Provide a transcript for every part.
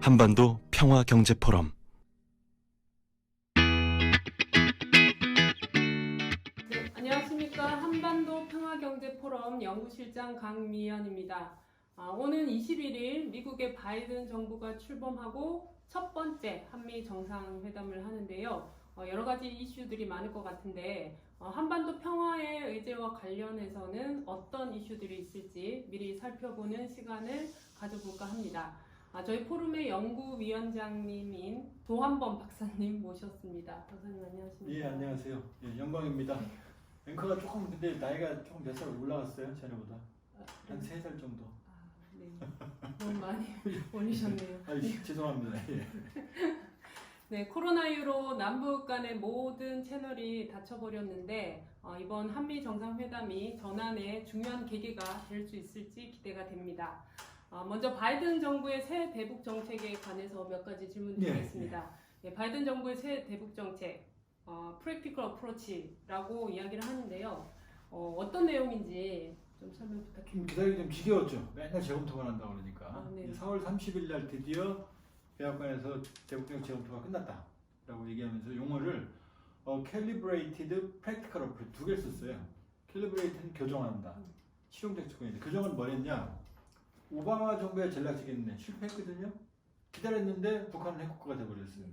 한반도 평화경제포럼. 네, 안녕하십니까. 한반도 평화경제포럼 연구실장 강미연입니다. 오는 21일 미국의 바이든 정부가 출범하고 첫 번째 한미 정상회담을 하는데요. 여러 가지 이슈들이 많을 것 같은데 한반도 평화의 의제와 관련해서는 어떤 이슈들이 있을지 미리 살펴보는 시간을 가져볼까 합니다. 저희 포럼의 연구위원장님인 도한범 박사님 모셨습니다. 박사님 안녕하십니까? 예, 안녕하세요. 예, 영광입니다. 앵커가 조금 근데 나이가 조금 몇 살 올라갔어요, 전에보다. 한 3살 정도. 네. 너무 많이 올리셨네요. 죄송합니다. 예. 네, 코로나19로 남북 간의 모든 채널이 닫혀버렸는데 이번 한미 정상회담이 전환의 중요한 계기가 될 수 있을지 기대가 됩니다. 먼저 바이든 정부의 새 대북 정책에 관해서 몇 가지 질문드리겠습니다. 네, 바이든 정부의 새 대북 정책, Practical Approach라고 이야기를 하는데요. 어떤 내용인지 좀 설명 부탁드립니다. 기다리기 좀 지겨웠죠. 맨날 재검토만 한다고 그러니까. 네. 4월 30일 날 드디어 백악관에서 대북정 재검토가 끝났다라고 얘기하면서 용어를 Calibrated Practical Approach 두 개를 썼어요. Calibrated는 교정한다. 실용적 접근인데 교정은 뭐랬냐? 오바마 정부의 전략적인 실패했거든요. 기다렸는데 북한은 핵국가가 돼버렸어요.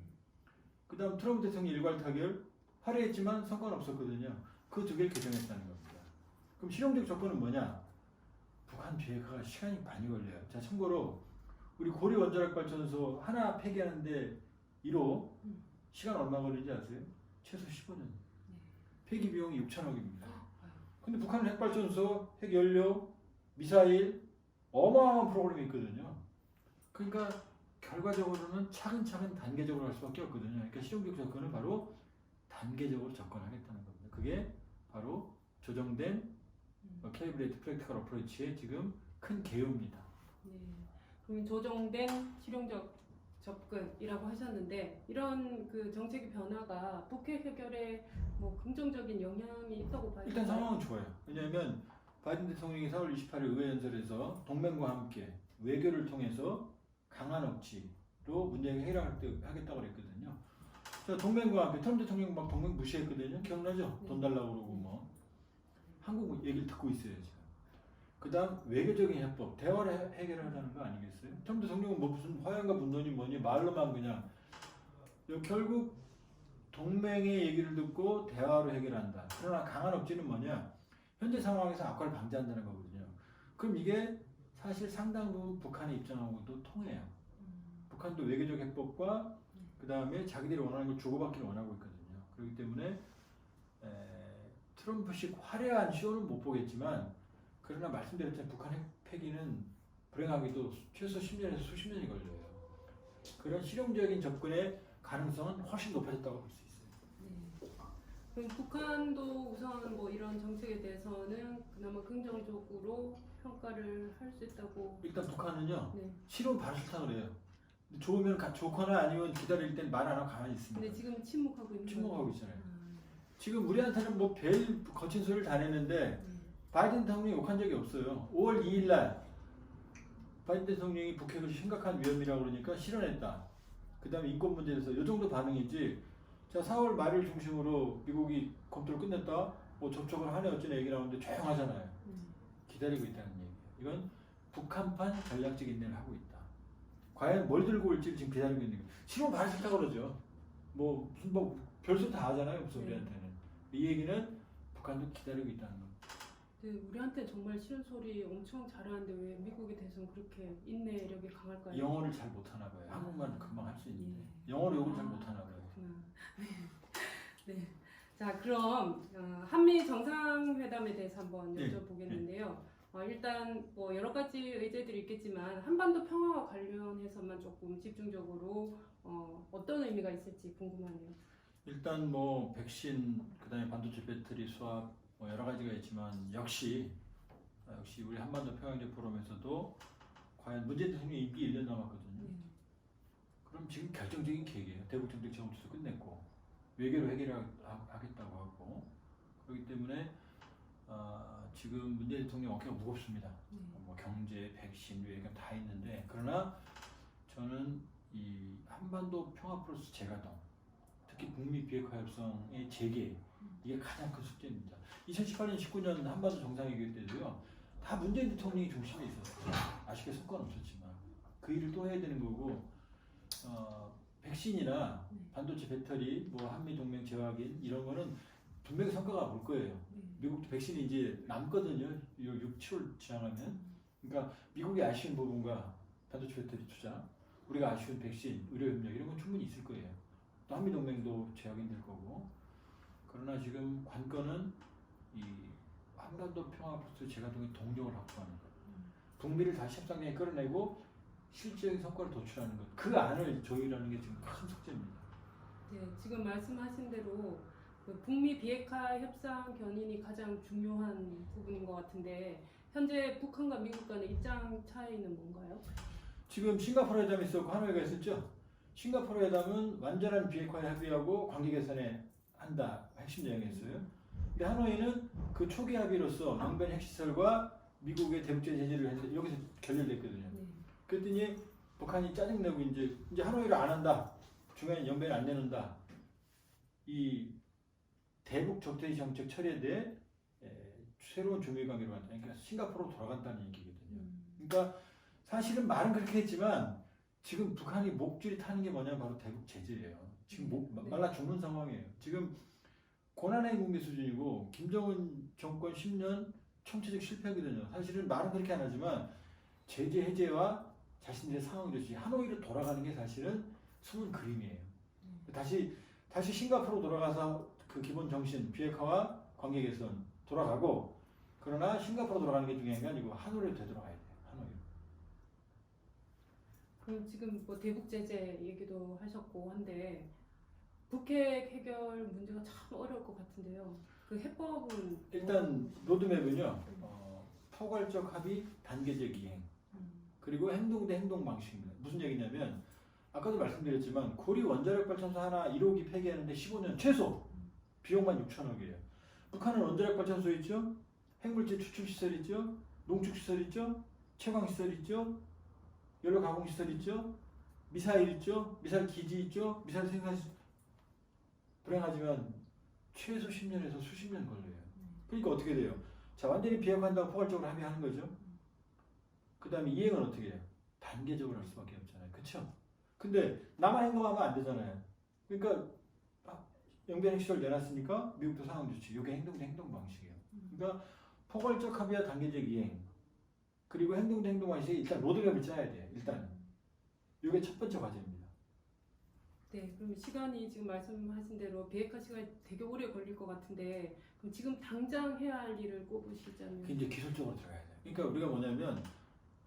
그 다음 트럼프 대통령 일괄 타결 화려했지만 성과는 없었거든요. 그 두 개를 교정했다는 겁니다. 그럼 실용적 접근은 뭐냐? 북한 비핵화가 시간이 많이 걸려요. 자, 참고로 우리 고리 원자력 발전소 하나 폐기하는데 1호 시간 얼마 걸리는지 아세요? 최소 15년. 폐기 비용이 6천억입니다. 근데 북한은 핵발전소, 핵연료, 미사일 어마어마한 프로그램이 있거든요. 그러니까 결과적으로는 차근차근 단계적으로 할 수밖에 없거든요. 그러니까 실용적 접근은 바로 단계적으로 접근하겠다는 겁니다. 그게 바로 조정된 Calibrated Practical Approach의 지금 큰 개요입니다. 네, 그럼 조정된 실용적 접근이라고 하셨는데 이런 그 정책의 변화가 북핵 해결에 뭐 긍정적인 영향이 있다고 봐요? 일단 상황은 좋아요. 왜냐하면 바이든 대통령이 4월 28일 의회연설에서 동맹과 함께 외교를 통해서 강한 억지로 문제 해결하겠다고 그랬거든요. 자, 동맹과 함께 트럼프 대통령 막 동맹 무시했거든요. 기억나죠? 돈 달라고 그러고 뭐. 한국 얘기를 듣고 있어요 지금. 그 다음 외교적인 해법, 대화를 해결하자는 거 아니겠어요? 트럼프 대통령은 뭐 무슨 화양과 분노니 뭐니 말로만 그냥 결국 동맹의 얘기를 듣고 대화로 해결한다. 그러나 강한 억지는 뭐냐? 현재 상황에서 악화를 방지한다는 거거든요. 그럼 이게 사실 상당 부분 북한의 입장하고도 통해요. 북한도 외교적 해법과 그 다음에 자기들이 원하는 걸 주고받기를 원하고 있거든요. 그렇기 때문에 트럼프식 화려한 쇼는 못 보겠지만 그러나 말씀드렸지만 북한 핵 폐기는 불행하게도 최소 10년에서 수십 년이 걸려요. 그런 실용적인 접근의 가능성은 훨씬 높아졌다고 볼 수 있어요. 네. 그럼 북한도 우선 뭐 이런 정책에 대해서는 그나마 긍정적으로 평가를 할 수 있다고. 일단 북한은요. 네. 싫으면 바로 싫다 그래요. 좋으면 좋거나 아니면 기다릴 땐 말 안 하고 가만히 있습니다. 근데 지금 침묵하고 있는 침묵하고 있잖아요. 지금 우리한테는 뭐 별 거친 소리를 다 냈는데 바이든 대통령이 욕한 적이 없어요. 5월 2일 날 바이든 대통령이 북핵을 심각한 위험이라고 그러니까 실현했다. 그 다음에 인권 문제에 대해서 이 정도 반응이지. 자, 4월 말을 중심으로 미국이 검토를 끝냈다. 뭐 접촉을 하네 어쩌네 얘기 나오는데 조용하잖아요. 기다리고 있다는 얘기예요. 이건 북한판 전략적 인내를 하고 있다. 과연 뭘 들고 올지 지금 기다리고 있는 거예요. 싫으면 바로 싫다고 그러죠. 뭐 무슨 뭐 별소 다 하잖아요. 무슨 우리한테는. 이 얘기는 북한도 기다리고 있다는 겁니다. 네, 우리한테 정말 싫은 소리 엄청 잘하는데 왜 미국에 대해서는 그렇게 인내력이 강할까요? 영어를 잘 못하나 봐요. 한국말은 금방 할 수 있는데 영어로 욕을 잘 못하나 봐요. 네. 자, 그럼 한미 정상회담에 대해서 한번 네. 여쭤보겠는데요. 일단 뭐 여러 가지 의제들이 있겠지만 한반도 평화와 관련해서만 조금 집중적으로 어떤 의미가 있을지 궁금하네요. 일단 뭐 백신, 그다음에 반도체 배터리 수합 뭐 여러 가지가 있지만 역시 우리 한반도 평화경제 포럼에서도 과연 문재인 대통령 임기 1년 남았거든요. 그럼 지금 결정적인 계기예요. 대북 정책 재검토도 끝냈고 외교로 해결하겠다고 하고 그렇기 때문에 지금 문재인 대통령 어깨가 무겁습니다. 뭐 경제, 백신, 외교 다 있는데 그러나 저는 이 한반도 평화 프로세스 재가동, 특히 북미 비핵화 협상의 재개, 이게 가장 큰 숙제입니다. 2018년, 19년 한반도 정상회의 때도요, 다 문재인 대통령이 중심에 있었어요. 아쉽게 성과는 없었지만 그 일을 또 해야 되는 거고, 백신이나 반도체 배터리, 뭐 한미 동맹 재확인 이런 거는 분명히 성과가 올 거예요. 미국도 백신이 이제 남거든요. 6, 7월 지나가면. 그러니까 미국이 아쉬운 부분과 반도체 배터리 투자, 우리가 아쉬운 백신, 의료협력 이런 건 충분히 있을 거예요. 또 한미 동맹도 재확인될 거고. 그러나 지금 관건은 이 한반도 평화 프로세스 재가동의 동력을 확보하는 것. 북미를 다시 협상장에 끌어내고 실질적인 성과를 도출하는 것. 그 안을 조율하는 게 지금 큰 숙제입니다. 네, 지금 말씀하신 대로 그 북미 비핵화 협상 견인이 가장 중요한 부분인 것 같은데 현재 북한과 미국 간의 입장 차이는 뭔가요? 지금 싱가포르 회담이 있었고 하노이가 있었죠. 싱가포르 회담은 완전한 비핵화에 합의하고 관계 개선에 한다 핵심 내용이었어요. 근데 하노이는 그 초기 합의로서 영변 핵시설과 미국의 대북제 제재를 했는데 여기서 결렬됐거든요. 그랬더니 북한이 짜증내고 이제 하노이를 안 한다. 중요한 영변을 안 내놓는다. 이 대북 적대지 정책 철회에 대해 새로운 중미 관계로 간다. 그러니까 싱가포르로 돌아간다는 얘기거든요. 그러니까 사실은 말은 그렇게 했지만 지금 북한이 목줄이 타는 게 뭐냐 바로 대북 제재예요. 지금 말라 죽는 상황이에요. 지금 고난의 국미 수준이고 김정은 정권 10년 총체적 실패거든요. 사실은 말은 그렇게 안 하지만 제재 해제와 자신들의 상황이듯이 하노이로 돌아가는 게 사실은 숨은 그림이에요. 다시 싱가포르로 돌아가서 그 기본 정신 비핵화와 관계 개선 돌아가고, 그러나 싱가포르로 돌아가는 게 중요한 게 아니고 하노이로 되돌아가야 돼요. 하노이로. 그럼 지금 뭐 대북 제재 얘기도 하셨고 한데 북핵 해결 문제가 참 어려울 것 같은데요. 그 해법은 일단 로드맵은요. 포괄적 합의, 단계적 이행, 그리고 행동 대 행동 방식입니다. 무슨 얘기냐면 아까도 말씀드렸지만 고리 원자력 발전소 하나 1호기 폐기하는데 15년 최소 비용만 6천억이에요. 북한은 원자력 발전소 있죠, 핵물질 추출 시설 있죠, 농축 시설 있죠, 채광 시설 있죠, 연료 가공 시설 있죠, 미사일 있죠, 미사일 기지 있죠, 미사일 생산 불행하지만 최소 10년에서 수십 년 걸려요. 그러니까 어떻게 돼요? 자, 완전히 비핵화한다고 포괄적으로 합의하는 거죠. 그 다음에 이행은 어떻게 해요? 단계적으로 할 수밖에 없잖아요. 그쵸? 근데 나만 행동하면 안 되잖아요. 그러니까 영변 핵시설 내놨으니까 미국도 상황 좋지. 이게 행동 대 행동 방식이에요. 그러니까 포괄적 합의와 단계적 이행, 그리고 행동 대 행동 방식이 일단 로드맵을 짜야 돼요. 일단 이게 첫 번째 과제입니다. 네, 그럼 시간이 지금 말씀하신 대로 비핵화 시간이 되게 오래 걸릴 것 같은데 그럼 지금 당장 해야 할 일을 꼽으시자면? 그게 이제 기술적으로 들어가야 돼요. 그러니까 우리가 뭐냐면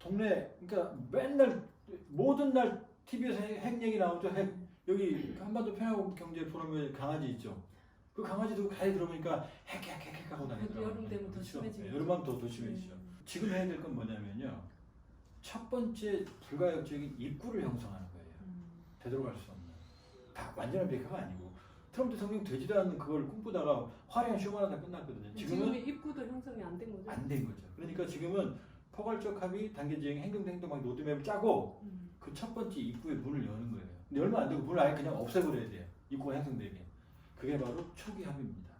그러니까 맨날 모든 날 TV에서 핵 얘기 나오죠. 핵. 여기 한반도 평화경제 포럼에 강아지 있죠. 그 강아지도 가에 들어보니까 핵 하고 다니더라고요. 여름 되면 더 심해지죠. 여름하면 더 심해지죠. 지금 해야 될 건 뭐냐면요. 첫 번째 불가역적인 입구를 형성하는 거예요. 되돌아갈 수 없는. 다 완전한 비핵화가 아니고 트럼프 대통령 되지도 않는 그걸 꿈꾸다가 화려한 쇼만 하다 끝났거든요. 지금은 입구도 형성이 안 된 거죠? 안 된 거죠. 그러니까 지금은 포괄적 합의, 단계적 행동 막 로드맵을 짜고 그 첫 번째 입구의 문을 여는 거예요. 근데 얼마 안 되고 문을 아예 그냥 없애버려야 돼요. 입구가 형성되게. 그게 바로 초기 합의입니다.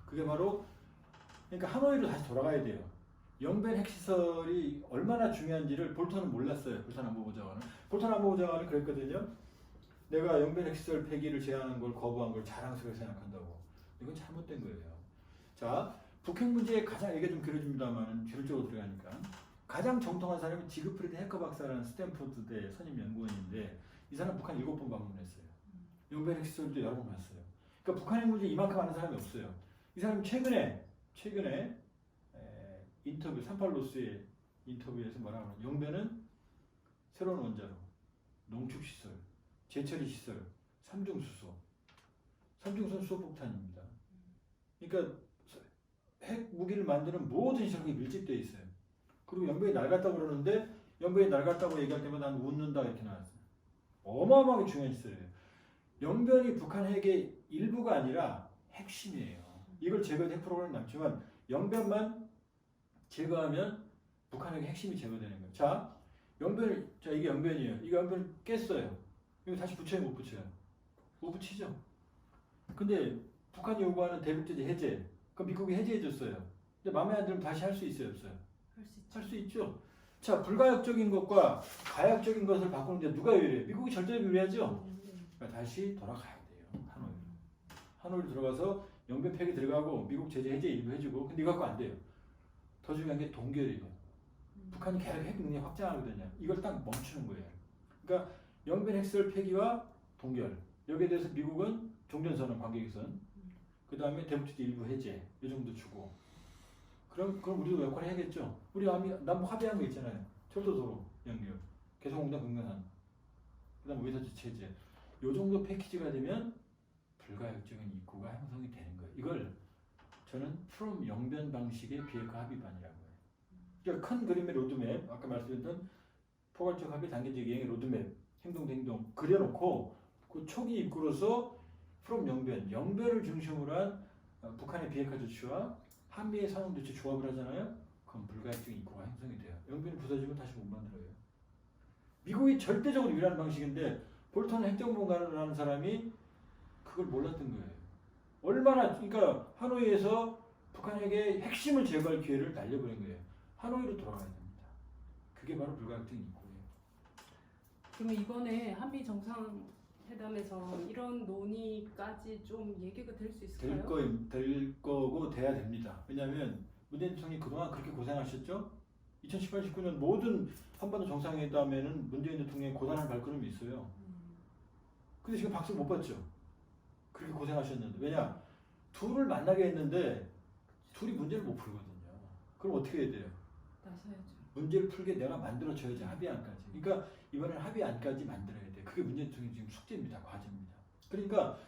그게 바로 그러니까 하노이로 다시 돌아가야 돼요. 영변 핵시설이 얼마나 중요한지를 볼턴은 몰랐어요. 볼턴 안보보좌관은. 볼턴 안보보좌관은 그랬거든요. 내가 영변 핵시설 폐기를 제안한 걸 거부한 걸 자랑스럽게 생각한다고. 이건 잘못된 거예요. 자, 북핵 문제에 가장 얘기가 좀 길어집니다만 기술적으로 들어가니까 가장 정통한 사람이 지그프리드 해커 박사라는 스탠포드대 선임 연구원인데 이 사람 북한 7번 방문했어요. 영변 핵시설도 여러 번 갔어요. 그러니까 북한의 문제 이만큼 아는 사람이 없어요. 이 사람이 최근에 인터뷰 38로스의 인터뷰에서 뭐라고 하냐면 영변은 새로운 원자로, 농축시설, 재처리시설, 삼중수소 수소폭탄입니다. 그러니까 핵 무기를 만드는 모든 시설이 밀집되어 있어요. 그리고 영변이 낡았다고 그러는데 영변이 낡았다고 얘기할 때마다 난 웃는다 이렇게 나왔어요. 어마어마하게 중요한 시설이에요. 영변이 북한 핵의 일부가 아니라 핵심이에요. 이걸 제거해도 핵 프로그램은 남지만 영변만 제거하면 북한 핵의 핵심이 제거되는 거예요. 자, 영변, 자 이게 영변이에요. 이거 영변 깼어요. 이거 다시 붙여요, 못 붙여요? 못 붙이죠. 근데 북한이 요구하는 대북제재 해제, 그럼 미국이 해제해줬어요. 근데 마음에 안 들면 다시 할 수 있어요, 없어요? 할 수 있죠. 할 수 있죠. 자, 불가역적인 것과 가역적인 것을 바꾸는데 누가 유리해요? 미국이 절대로 유리하죠. 그러니까 다시 돌아가야 돼요, 하노이로. 하노이로 들어가서 영변 폐기 들어가고 미국 제재 해제 일부 해주고, 근데 이거 갖고 안 돼요. 더 중요한 게 동결이에요. 북한이 계속 핵 능력 확장하거든요. 이걸 딱 멈추는 거예요. 그러니까 영변 핵설 폐기와 동결. 여기에 대해서 미국은 종전선언, 관계개선. 그 다음에 대북제재 일부 해제. 이 정도 주고. 그럼 우리도 역할을 해야겠죠. 우리 남북 합의한 거 있잖아요. 철도도로 연결. 개성공단 금강산. 그 다음 외사지 체제. 요 정도 패키지가 되면 불가역적인 입구가 형성이 되는 거예요. 이걸 저는 프롬 영변 방식의 비핵화 합의반이라고 해요. 그러니까 큰 그림의 로드맵, 아까 말씀드렸던 포괄적 합의 단계적 이행의 로드맵, 행동 그려놓고 그 초기 입구로서 프롬 영변을 중심으로 한 북한의 비핵화 조치와 한미의 상응 조치 조합을 하잖아요. 그럼 불가역적인 입구가 형성이 돼요. 영변이 부서지면 다시 못 만들어요. 미국이 절대적으로 유리한 방식인데 볼턴 핵정보관을 사람이 그걸 몰랐던 거예요. 얼마나, 그러니까 하노이에서 북한에게 핵심을 제거할 기회를 날려버린 거예요. 하노이로 돌아가야 됩니다. 그게 바로 불가역적인 입구예요. 그러면 이번에 한미 정상회담에서 이런 논의까지 좀 얘기가 될 수 있을까요? 될 거고 돼야 됩니다. 왜냐하면 문재인 대통령이 그동안 그렇게 고생하셨죠? 2018, 19년 모든 한반도 정상회담에는 문재인 대통령의 고단한 발걸음이 있어요. 근데 지금 박수 못 받죠? 그렇게 고생하셨는데. 왜냐? 둘을 만나게 했는데 둘이 문제를 못 풀거든요. 그럼 어떻게 해야 돼요? 나서야죠. 문제를 풀게 내가 만들어줘야지, 합의안까지. 그러니까 이번엔 합의안까지 만들어야 돼. 그게 문재인 대통령 지금 숙제입니다. 과제입니다. 그러니까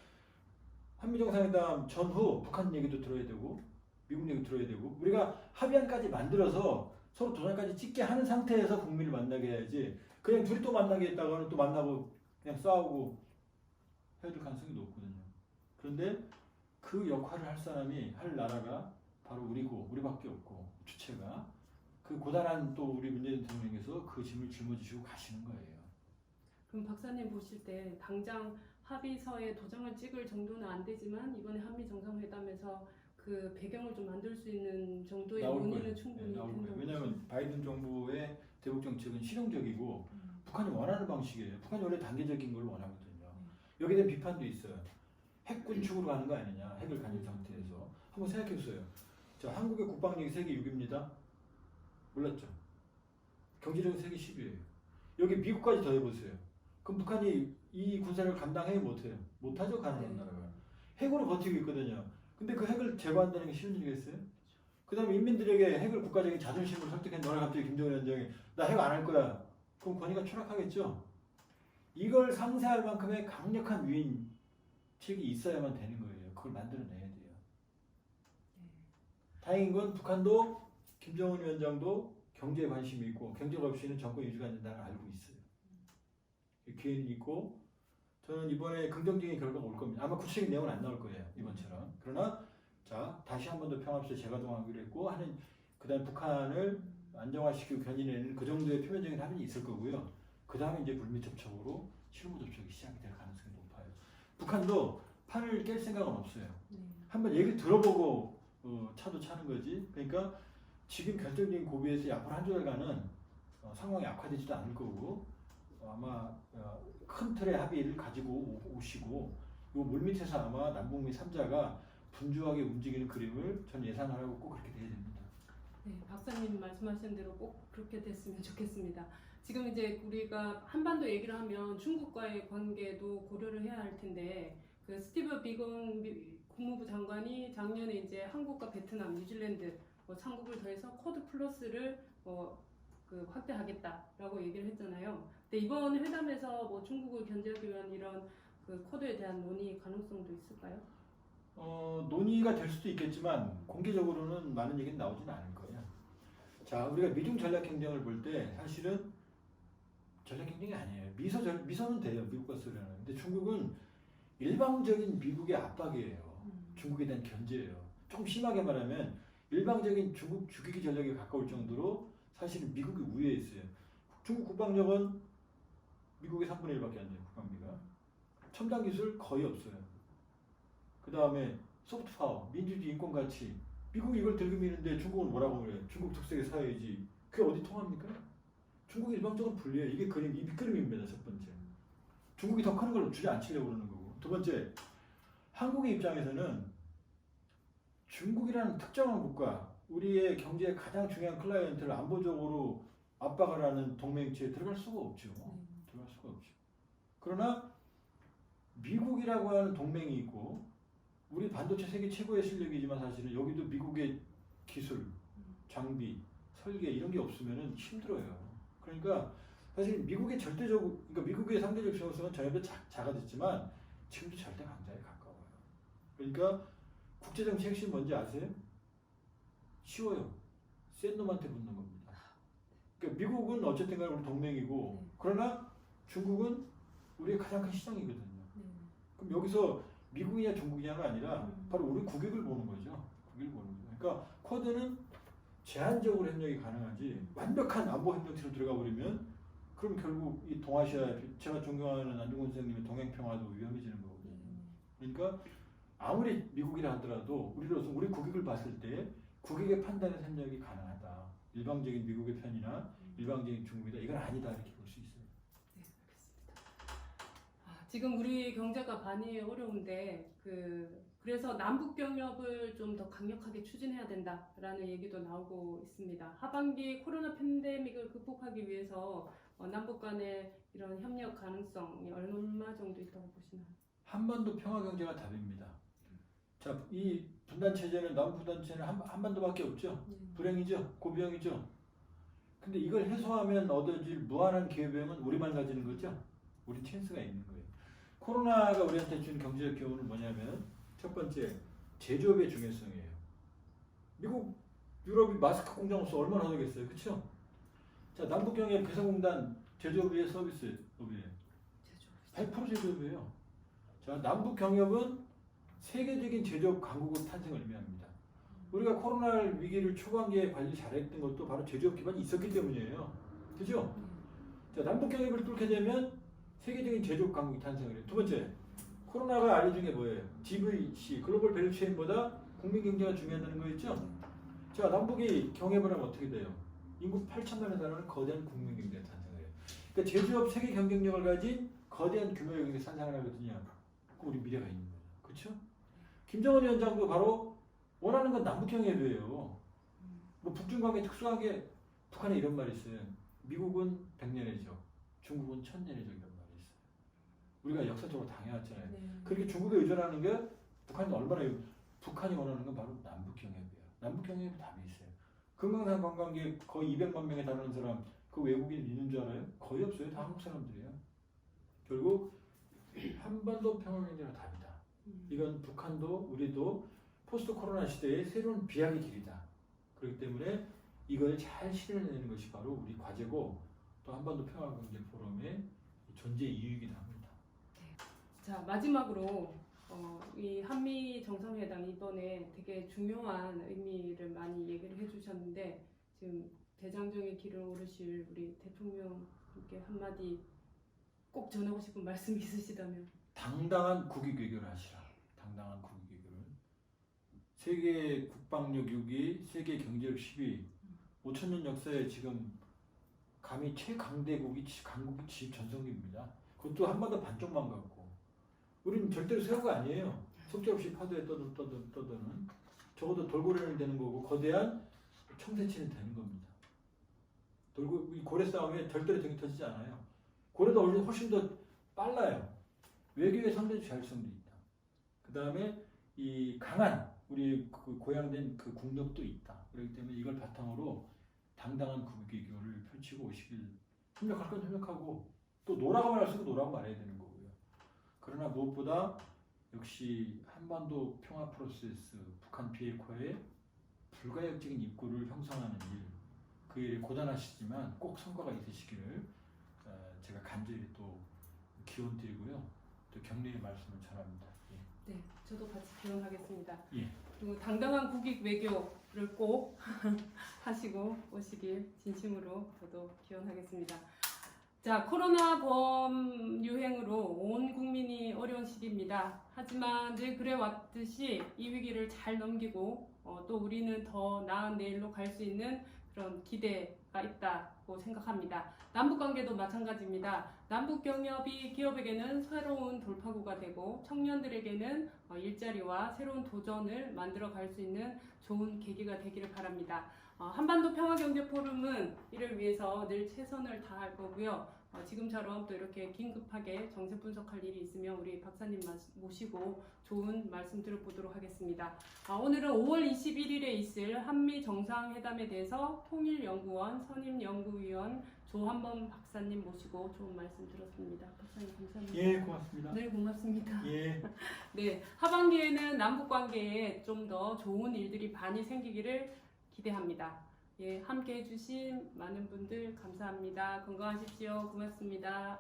한미정상회담 전후 북한 얘기도 들어야 되고 미국 얘기 들어야 되고 우리가 합의안까지 만들어서 서로 도장까지 찍게 하는 상태에서 국민을 만나게 해야지, 그냥 둘이 또 만나게 했다가는 또 만나고 그냥 싸우고 헤어질 가능성이 높거든요. 그런데 그 역할을 할 사람이, 할 나라가 바로 우리고 우리밖에 없고, 주체가 그 고단한 또 우리 문재인 대통령께서 그 짐을 짊어지시고 가시는 거예요. 그럼 박사님 보실 때 당장 합의서에 도장을 찍을 정도는 안 되지만 이번에 한미 정상회담에서 그 배경을 좀 만들 수 있는 정도의 나올 논의는 거예요. 충분히 나올 된다고 거예요. 왜냐하면 바이든 정부의 대북 정책은 실용적이고 북한이 원하는 방식이에요. 북한이 원래 단계적인 걸 원하거든요. 여기에 대한 비판도 있어요. 핵 군축으로 가는 거 아니냐, 핵을 가진 상태에서. 한번 생각해 보세요. 자, 한국의 국방력이 세계 6입니다. 몰랐죠? 경제력이 세계 10위예요. 여기 미국까지 더해보세요. 그럼 북한이 이 군사를 감당해요, 못해요? 못하죠, 가능한 나라가. 핵으로 버티고 있거든요. 근데 그 핵을 제거한다는 게 쉬운 일이겠어요? 그 다음에 인민들에게 핵을 국가적인 자존심으로 설득한 너네 갑자기 김정은 위원장이 나 핵 안 할 거야. 그럼 권위가 추락하겠죠? 이걸 상쇄할 만큼의 강력한 유인책이 있어야만 되는 거예요. 그걸 만들어내야 돼요. 다행인 건 북한도 김정은 위원장도 경제에 관심이 있고 경제가 없이는 정권 유지가 안 된다는 걸 알고 있어요. 기회는 있고 저는 이번에 긍정적인 결과가 올 겁니다. 아마 구체적인 내용은 안 나올 거예요, 이번처럼. 그러나 자, 다시 한 번 더 평화협상 재가동하기로 했고 하는, 그 다음 북한을 안정화시키고 견인해내는 그 정도의 표면적인 합의는 있을 거고요. 그 다음에 이제 물밑 접촉으로 실무 접촉이 시작이 될 가능성이 높아요. 북한도 판을 깰 생각은 없어요. 한번 얘기를 들어보고 차도 차는 거지. 그러니까 지금 결정적인 고비에서 앞으로 한 주일간은 상황이 악화되지도 않을 거고 아마 큰 틀의 합의를 가지고 오시고 이 물밑에서 아마 남북미 3자가 분주하게 움직이는 그림을 전 예상하고 꼭 그렇게 돼야 됩니다. 네, 박사님 말씀하신 대로 꼭 그렇게 됐으면 좋겠습니다. 지금 이제 우리가 한반도 얘기를 하면 중국과의 관계도 고려를 해야 할 텐데 그 스티브 비건 국무부 장관이 작년에 이제 한국과 베트남, 뉴질랜드 3국을 더해서 쿼드 플러스를 그 확대하겠다라고 얘기를 했잖아요. 근데 이번 회담에서 뭐 중국을 견제하기 위한 이런 그 쿼드에 대한 논의 가능성도 있을까요? 논의가 될 수도 있겠지만 공개적으로는 많은 얘기는 나오지는 않을 거예요. 자, 우리가 미중 전략 경쟁을 볼 때 사실은 전략 경쟁이 아니에요. 미소는 돼요. 미국과 소련은. 근데 중국은 일방적인 미국의 압박이에요. 중국에 대한 견제예요. 조금 심하게 말하면 일방적인 중국 죽이기 전략에 가까울 정도로 사실은 미국이 우위에 있어요. 중국 국방력은 미국의 3분의 1밖에 안 돼요. 국방비가. 첨단 기술 거의 없어요. 그 다음에 소프트 파워, 민주주의, 인권 가치. 미국이 이걸 들고 미는데 중국은 뭐라고 그래요? 중국 특색의 사회지. 그게 어디 통합니까? 중국이 일방적으로 불리해요. 이게 그림, 이 밑그림입니다. 첫 번째. 중국이 더 큰 걸 주지 않으려고 그러는 거고. 두 번째, 한국의 입장에서는 중국이라는 특정한 국가, 우리의 경제의 가장 중요한 클라이언트를 안보적으로 압박을 하는 동맹체에 들어갈 수가 없죠. 들어갈 수가 없죠. 그러나 미국이라고 하는 동맹이 있고 우리 반도체 세계 최고의 실력이지만 사실은 여기도 미국의 기술, 장비, 설계 이런 게 없으면 힘들어요. 그러니까 사실 미국의 절대적, 그러니까 미국의 상대적 중요성은 전혀 작아졌지만 지금도 절대 강자에 가까워요. 그러니까 국제정치 핵심 뭔지 아세요? 쉬워요. 센 놈한테 붙는 겁니다. 그러니까 미국은 어쨌든 간에 우리 동맹이고 그러나 중국은 우리의 가장 큰 시장이거든요. 그럼 여기서 미국이냐 중국이냐가 아니라 바로 우리 국익을 보는 거죠. 국익을 보는 거죠. 그러니까 쿼드는 제한적으로 협력이 가능하지 완벽한 안보 협력체로 들어가 버리면 그럼 결국 이 동아시아, 제가 존경하는 안중근 선생님의 동행평화도 위험해지는 거거든요. 그러니까 아무리 미국이라 하더라도 우리로서 우리 국익을 봤을 때 국익의 판단의 협력이 가능하다. 일방적인 미국의 편이나 일방적인 중국이다. 이건 아니다 이렇게 볼 수 있어요. 네, 알겠습니다. 지금 우리 경제가 많이 어려운데 그래서 남북 경협을 좀 더 강력하게 추진해야 된다라는 얘기도 나오고 있습니다. 하반기 코로나 팬데믹을 극복하기 위해서 남북 간의 이런 협력 가능성이 얼마 정도 있다고 보시나요? 한반도 평화 경제가 답입니다. 자, 이 분단 체제는 남북 분단 체제는 한반도밖에 없죠. 불행이죠. 고비형이죠. 근데 이걸 해소하면 얻어질 무한한 기회비용은 우리만 가지는 거죠. 우리 찬스가 있는 거예요. 코로나가 우리한테 준 경제적 교훈은 뭐냐면 첫 번째 제조업의 중요성이에요. 미국, 유럽이 마스크 공장 없어 얼마나 하겠어요, 그렇죠? 자, 남북경협 개성공단 제조업의 서비스업이에요. 100% 제조업이에요. 자, 남북경협은 세계적인 제조업 강국의 탄생을 의미합니다. 우리가 코로나 위기를 초반기에 관리 잘했던 것도 바로 제조업 기반이 있었기 때문이에요. 그죠? 자, 남북경협을 뚫게 되면 세계적인 제조업 강국이 탄생을 해요. 두 번째, 코로나가 알려준 게 뭐예요? GVC, 글로벌 밸류체인보다 국민 경제가 중요하다는 거였죠? 자, 남북이 경협을 하면 어떻게 돼요? 인구 8천만에 달하는 거대한 국민 경제가 탄생해요. 그러니까 제조업 세계 경쟁력을 가진 거대한 규모의 경제 산상을 하거든요. 그 우리 미래가 있는 거예요. 그렇죠? 김정은 위원장도 바로 원하는 건 남북경협이에요. 뭐 북중 관계 특수한 게 북한에 이런 말이 있어요. 미국은 100년의 적, 중국은 1000년의 적 이런 말이 있어요. 우리가 역사적으로 당해왔잖아요. 그렇게 중국에 의존하는 게 북한이 얼마나 북한이 원하는 건 바로 남북경협이에요. 남북경협에 답이 있어요. 금강산 관광객 거의 200만 명에 달하는 사람 그 외국인 있는 줄 알아요? 거의 없어요. 다 한국 사람들이에요. 결국 한반도 평화경제가 답이다. 이건 북한도 우리도 포스트 코로나 시대의 새로운 비약의 길이다. 그렇기 때문에 이걸 잘 실현해내는 것이 바로 우리 과제고 또 한반도 평화경제 포럼의 존재 이유이기도 합니다. 자, 마지막으로 이 한미 정상회담 이번에 되게 중요한 의미를 많이 얘기를 해주셨는데 지금 대장정의 길을 오르실 우리 대통령께 한마디 꼭 전하고 싶은 말씀이 있으시다면? 당당한 국익 외교를 하시라. 당당한 국익 외교를. 세계 국방력 6위, 세계 경제력 10위, 5천년 역사에 지금 감히 최강대국이 강국이 전성기입니다. 그것도 한반도 반쪽만 갖고. 우리는 절대로 새우가 아니에요. 속절없이 파도에 떠드는 적어도 돌고래는 되는 거고 거대한 청새치는 되는 겁니다. 이 고래 싸움에 절대로 등이 터지지 않아요. 고래도 훨씬 더 빨라요. 외교의 상대적 자율성도 있다. 그 다음에 이 강한 우리 그 고양된 그 국력도 있다. 그렇기 때문에 이걸 바탕으로 당당한 국익 외교를 펼치고 오시길 협력할 건 협력하고 또 노라고 말할 수도 노라고 말해야 되는 거고요. 그러나 무엇보다 역시 한반도 평화 프로세스 북한 비핵화에 불가역적인 입구를 형성하는 일, 그 일이 고단하시지만 꼭 성과가 있으시기를 제가 간절히 또 기원 드리고요. 또 격려의 말씀을 전합니다. 예. 네, 저도 같이 기원하겠습니다. 예. 그리고 당당한 국익 외교 꼭 하시고 오시길 진심으로 저도 기원하겠습니다. 자, 코로나 범 유행으로 온 국민이 어려운 시기입니다. 하지만 늘 그래왔듯이 이 위기를 잘 넘기고 또 우리는 더 나은 내일로 갈 수 있는 그런 기대가 있다고 생각합니다. 남북관계도 마찬가지입니다. 남북경협이 기업에게는 새로운 돌파구가 되고 청년들에게는 일자리와 새로운 도전을 만들어 갈 수 있는 좋은 계기가 되기를 바랍니다. 한반도 평화경제포럼은 이를 위해서 늘 최선을 다할 거고요. 지금처럼 또 이렇게 긴급하게 정세 분석할 일이 있으면 우리 박사님 모시고 좋은 말씀 들어보도록 하겠습니다. 오늘은 5월 21일에 있을 한미 정상회담에 대해서 통일연구원 선임연구위원 조한범 박사님 모시고 좋은 말씀 들었습니다. 박사님 감사합니다. 예, 고맙습니다. 네, 고맙습니다. 예. 네, 하반기에는 남북관계에 좀 더 좋은 일들이 많이 생기기를 기대합니다. 예, 함께 해주신 많은 분들 감사합니다. 건강하십시오. 고맙습니다.